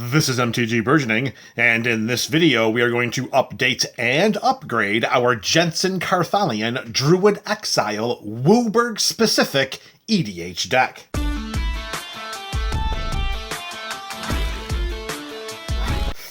This is MTG Burgeoning, and in this video we are going to update and upgrade our Jenson Carthalion Druid Exile WUBRG specific EDH deck.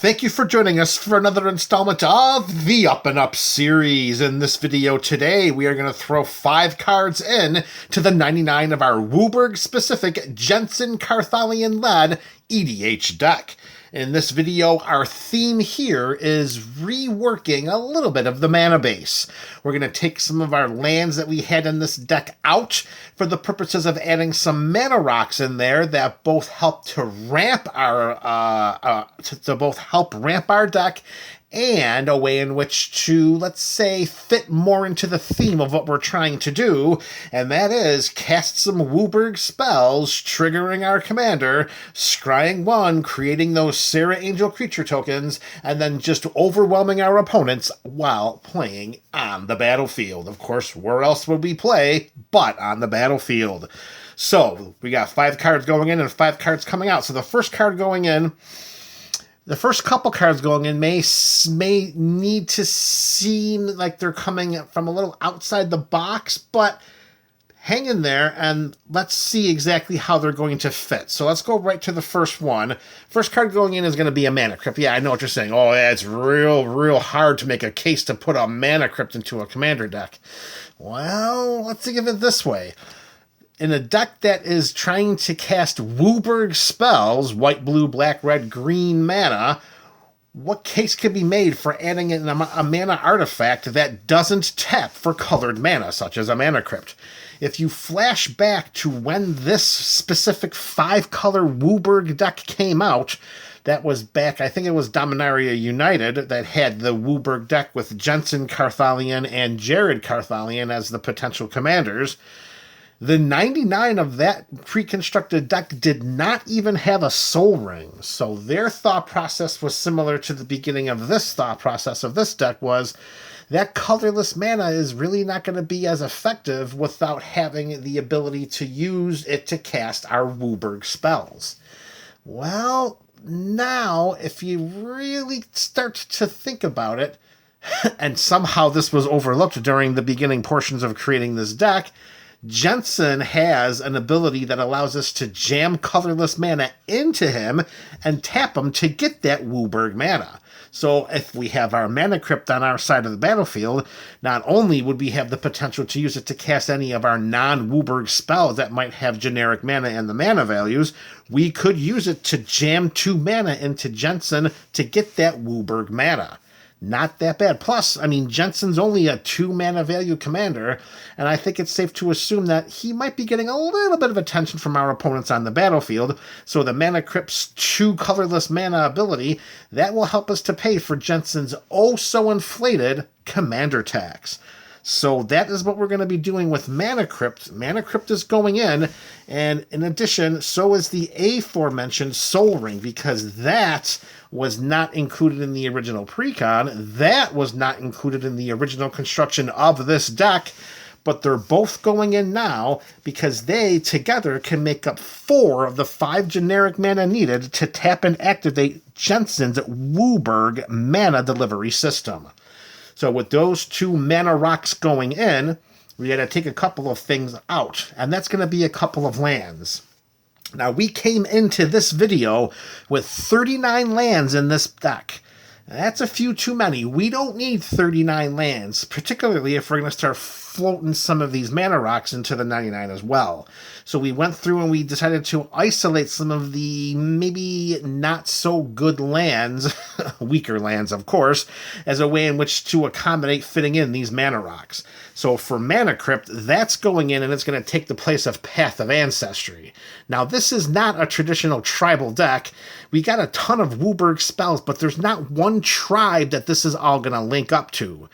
Thank you for joining us for another installment of the Up and Up series. In this video today, we are going to throw 5 cards in to the 99 of our WUBRG specific Jenson Carthalion led EDH deck. In this video, our theme here is reworking a little bit of the mana base. We're going to take some of our lands that we had in this deck out for the purposes of adding some mana rocks in there that both help to ramp our deck and a way in which to, let's say, fit more into the theme of what we're trying to do, and that is cast some WUBRG spells, triggering our commander, scrying 1, creating those Serra Angel creature tokens, and then just overwhelming our opponents while playing on the battlefield. Of course, where else would we play but on the battlefield? So, we got 5 cards going in and 5 cards coming out. So the first card going in, the first couple cards going in may need to seem like they're coming from a little outside the box, but hang in there and let's see exactly how they're going to fit. So let's go right to the first one. First card going in is going to be a Mana Crypt. Yeah, I know what you're saying. Oh, yeah, it's real hard to make a case to put a Mana Crypt into a commander deck. Well, let's think of it this way. In a deck that is trying to cast WUBRG spells, white, blue, black, red, green mana, what case could be made for adding in a mana artifact that doesn't tap for colored mana, such as a Mana Crypt? If you flash back to when this specific 5-color WUBRG deck came out, that was back, I think it was Dominaria United, that had the WUBRG deck with Jenson Carthalion and Jared Carthalion as the potential commanders. The 99 of that pre-constructed deck did not even have a Soul Ring, so their thought process was similar to the beginning of this thought process of this deck was that colorless mana is really not going to be as effective without having the ability to use it to cast our WUBRG spells. Well, now, if you really start to think about it, and somehow this was overlooked during the beginning portions of creating this deck, Jenson has an ability that allows us to jam colorless mana into him and tap him to get that WUBRG mana. So if we have our Mana Crypt on our side of the battlefield, not only would we have the potential to use it to cast any of our non-WUBRG spells that might have generic mana and the mana values, we could use it to jam 2 mana into Jenson to get that WUBRG mana. Not that bad. Plus, I mean, Jenson's only a 2 mana value commander, and I think it's safe to assume that he might be getting a little bit of attention from our opponents on the battlefield, so the Mana Crypt's 2 colorless mana ability, that will help us to pay for Jenson's oh-so-inflated commander tax. So that is what we're going to be doing with Mana Crypt. Mana Crypt is going in, and in addition, so is the aforementioned Soul Ring, because that was not included in the original precon. That was not included in the original construction of this deck, but they're both going in now because they together can make up 4 of the 5 generic mana needed to tap and activate Jenson's WUBRG mana delivery system. So with those 2 mana rocks going in, we got to take a couple of things out, and that's going to be a couple of lands. Now, we came into this video with 39 lands in this deck. That's a few too many. We don't need 39 lands, particularly if we're going to start floating some of these mana rocks into the 99 as well. So we went through and we decided to isolate some of the maybe not so good lands, weaker lands of course, as a way in which to accommodate fitting in these mana rocks. So for Mana Crypt, that's going in and it's going to take the place of Path of Ancestry. Now this is not a traditional tribal deck. We got a ton of WUBRG spells, but there's not one tribe that this is all going to link up to.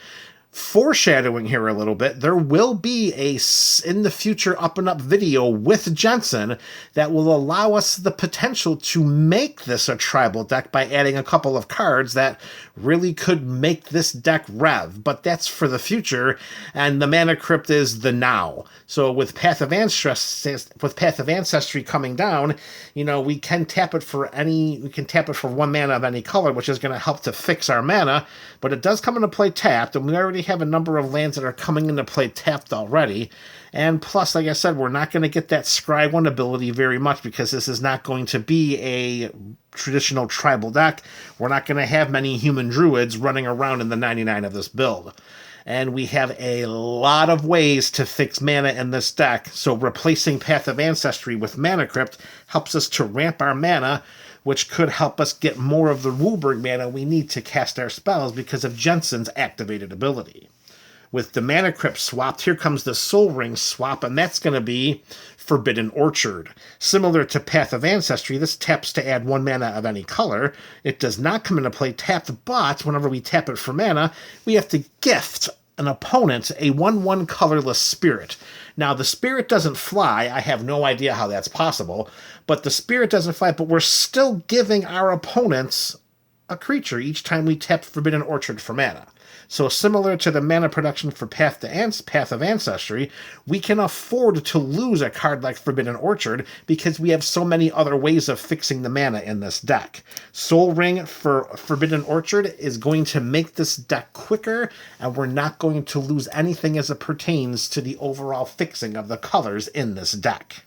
Foreshadowing here a little bit, there will be a in the future up and up video with Jenson that will allow us the potential to make this a tribal deck by adding a couple of cards that really could make this deck rev, but that's for the future, and the Mana Crypt is the now. So with Path of Ancestry coming down, you know, we can tap it for 1 mana of any color, which is going to help to fix our mana, but it does come into play tapped, and we already have a number of lands that are coming into play tapped already. And plus, like I said, we're not going to get that Scry 1 ability very much because this is not going to be a traditional tribal deck. We're not going to have many human druids running around in the 99 of this build. And we have a lot of ways to fix mana in this deck, so replacing Path of Ancestry with Mana Crypt helps us to ramp our mana, which could help us get more of the WUBRG mana we need to cast our spells because of Jenson's activated ability. With the Mana Crypt swapped, here comes the Soul Ring swap, and that's going to be Forbidden Orchard. Similar to Path of Ancestry, this taps to add 1 mana of any color. It does not come into play tapped, but whenever we tap it for mana, we have to gift an opponent a 1/1 colorless spirit. Now, the spirit doesn't fly. I have no idea how that's possible, but the spirit doesn't fly, but we're still giving our opponents a creature each time we tap Forbidden Orchard for mana. So similar to the mana production for Path of Ancestry, we can afford to lose a card like Forbidden Orchard because we have so many other ways of fixing the mana in this deck. Soul Ring for Forbidden Orchard is going to make this deck quicker, and we're not going to lose anything as it pertains to the overall fixing of the colors in this deck.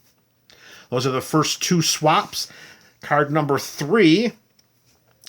Those are the first 2 swaps. Card number 3...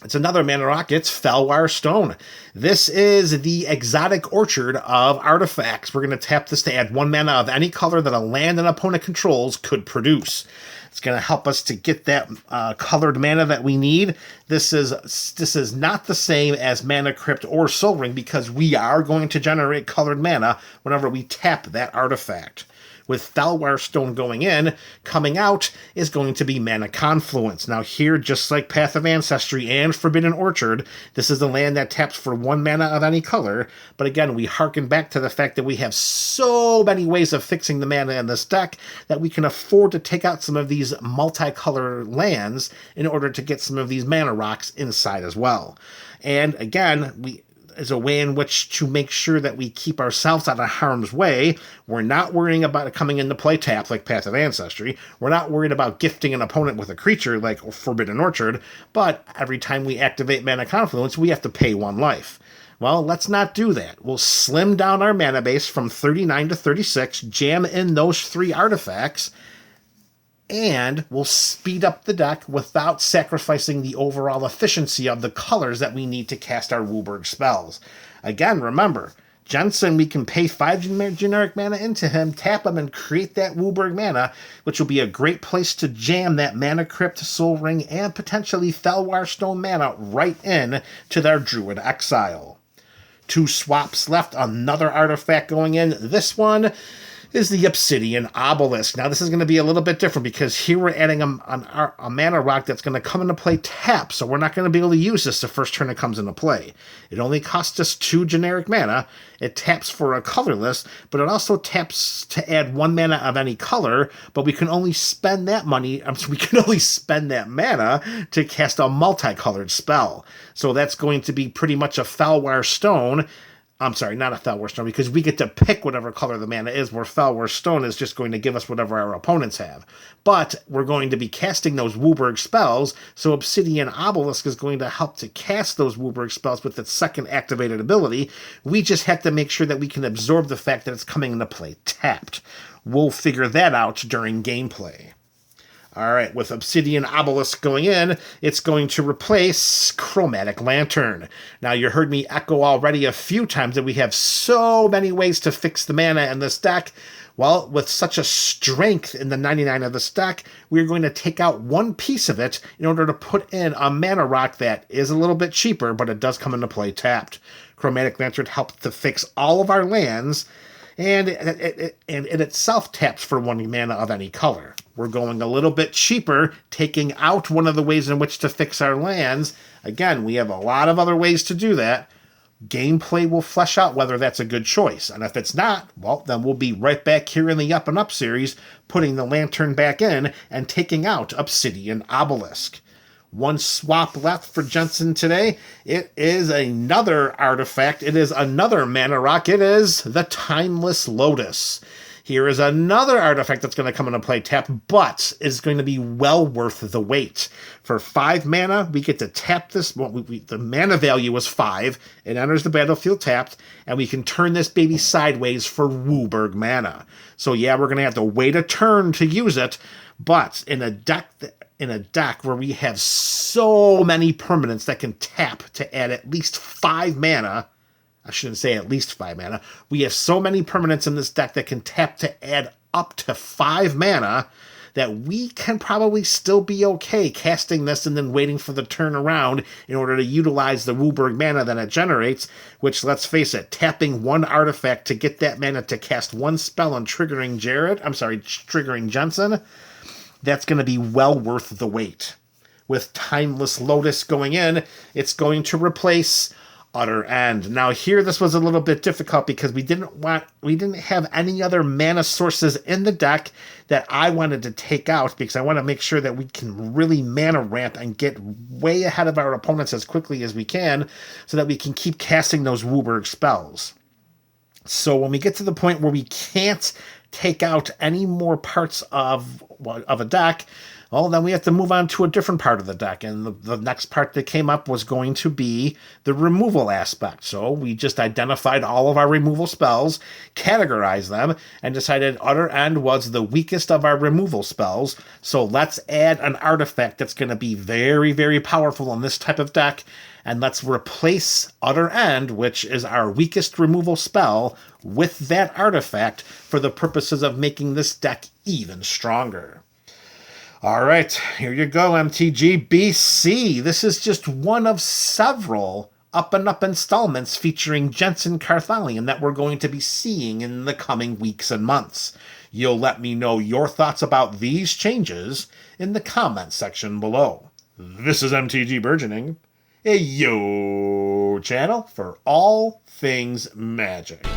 it's another mana rock. It's Fellwire Stone. This is the exotic orchard of artifacts. We're going to tap this to add 1 mana of any color that a land an opponent controls could produce. It's going to help us to get that colored mana that we need. This is not the same as Mana Crypt or Soul Ring because we are going to generate colored mana whenever we tap that artifact. With Fellwire Stone going in, coming out is going to be Mana Confluence. Now here, just like Path of Ancestry and Forbidden Orchard, this is the land that taps for 1 mana of any color, but again, we harken back to the fact that we have so many ways of fixing the mana in this deck that we can afford to take out some of these multicolor lands in order to get some of these mana rocks inside as well. And again, is a way in which to make sure that we keep ourselves out of harm's way. We're not worrying about it coming into play tapped like Path of Ancestry. We're not worried about gifting an opponent with a creature like Forbidden Orchard, but every time we activate Mana Confluence, we have to pay 1 life. Well, let's not do that. We'll slim down our mana base from 39 to 36, jam in those 3 artifacts, and we'll speed up the deck without sacrificing the overall efficiency of the colors that we need to cast our WUBRG spells. Again, remember, Jenson, we can pay 5 generic mana into him, tap him, and create that WUBRG mana, which will be a great place to jam that Mana Crypt, Soul Ring, and potentially Fellwire Stone mana right in to their Druid Exile. 2 swaps left, another artifact going in. This one is the Obsidian Obelisk. Now, this is going to be a little bit different because here we're adding a mana rock that's going to come into play tap, so we're not going to be able to use this the first turn it comes into play. It only costs us 2 generic mana. It taps for a colorless, but it also taps to add 1 mana of any color, but we can only spend that money, we can only spend that mana to cast a multicolored spell. So that's going to be pretty much a Fellwire Stone. I'm sorry, not a Fellwire Stone, because we get to pick whatever color the mana is, where Fellwire Stone is just going to give us whatever our opponents have. But we're going to be casting those WUBRG spells, so Obsidian Obelisk is going to help to cast those WUBRG spells with its second activated ability. We just have to make sure that we can absorb the fact that it's coming into play tapped. We'll figure that out during gameplay. All right, with Obsidian Obelisk going in, it's going to replace Chromatic Lantern. Now, you heard me echo already a few times that we have so many ways to fix the mana in this deck. Well, with such a strength in the 99 of this deck, we're going to take out 1 piece of it in order to put in a mana rock that is a little bit cheaper, but it does come into play tapped. Chromatic Lantern helps to fix all of our lands, and it itself taps for 1 mana of any color. We're going a little bit cheaper, taking out one of the ways in which to fix our lands. Again, we have a lot of other ways to do that, Gameplay will flesh out whether that's a good choice. And if it's not, well, then we'll be right back here in the Up and Up series, putting the Lantern back in and taking out Obsidian Obelisk. One swap left for Jenson today. It is another artifact. It is another mana rock. It is the Timeless Lotus. Here is another artifact that's going to come into play tap, but is going to be well worth the wait. For 5 mana, we get to tap this. Well, the mana value was 5. It enters the battlefield tapped, and we can turn this baby sideways for WUBRG mana. So yeah, we're going to have to wait a turn to use it, but in a deck where we have so many permanents that can tap to add at least 5 mana, I shouldn't say at least 5 mana. We have so many permanents in this deck that can tap to add up to 5 mana that we can probably still be okay casting this and then waiting for the turn around in order to utilize the WUBRG mana that it generates, which, let's face it, tapping 1 artifact to get that mana to cast 1 spell on triggering Jenson, that's going to be well worth the wait. With Timeless Lotus going in, it's going to replace Utter End. Now here, this was a little bit difficult because we didn't have any other mana sources in the deck that I wanted to take out, because I want to make sure that we can really mana ramp and get way ahead of our opponents as quickly as we can, so that we can keep casting those WUBRG spells. So when we get to the point where we can't take out any more parts of a deck, well, then we have to move on to a different part of the deck. And the next part that came up was going to be the removal aspect. So we just identified all of our removal spells, categorized them, and decided Utter End was the weakest of our removal spells. So let's add an artifact that's going to be very, very powerful in this type of deck. And let's replace Utter End, which is our weakest removal spell, with that artifact for the purposes of making this deck even stronger. All right, here you go, MTG BC. This is just one of several Up and Up installments featuring Jenson Carthalion that we're going to be seeing in the coming weeks and months. You'll let me know your thoughts about these changes in the comment section below. This is MTG Burgeoning, a yo channel for all things Magic.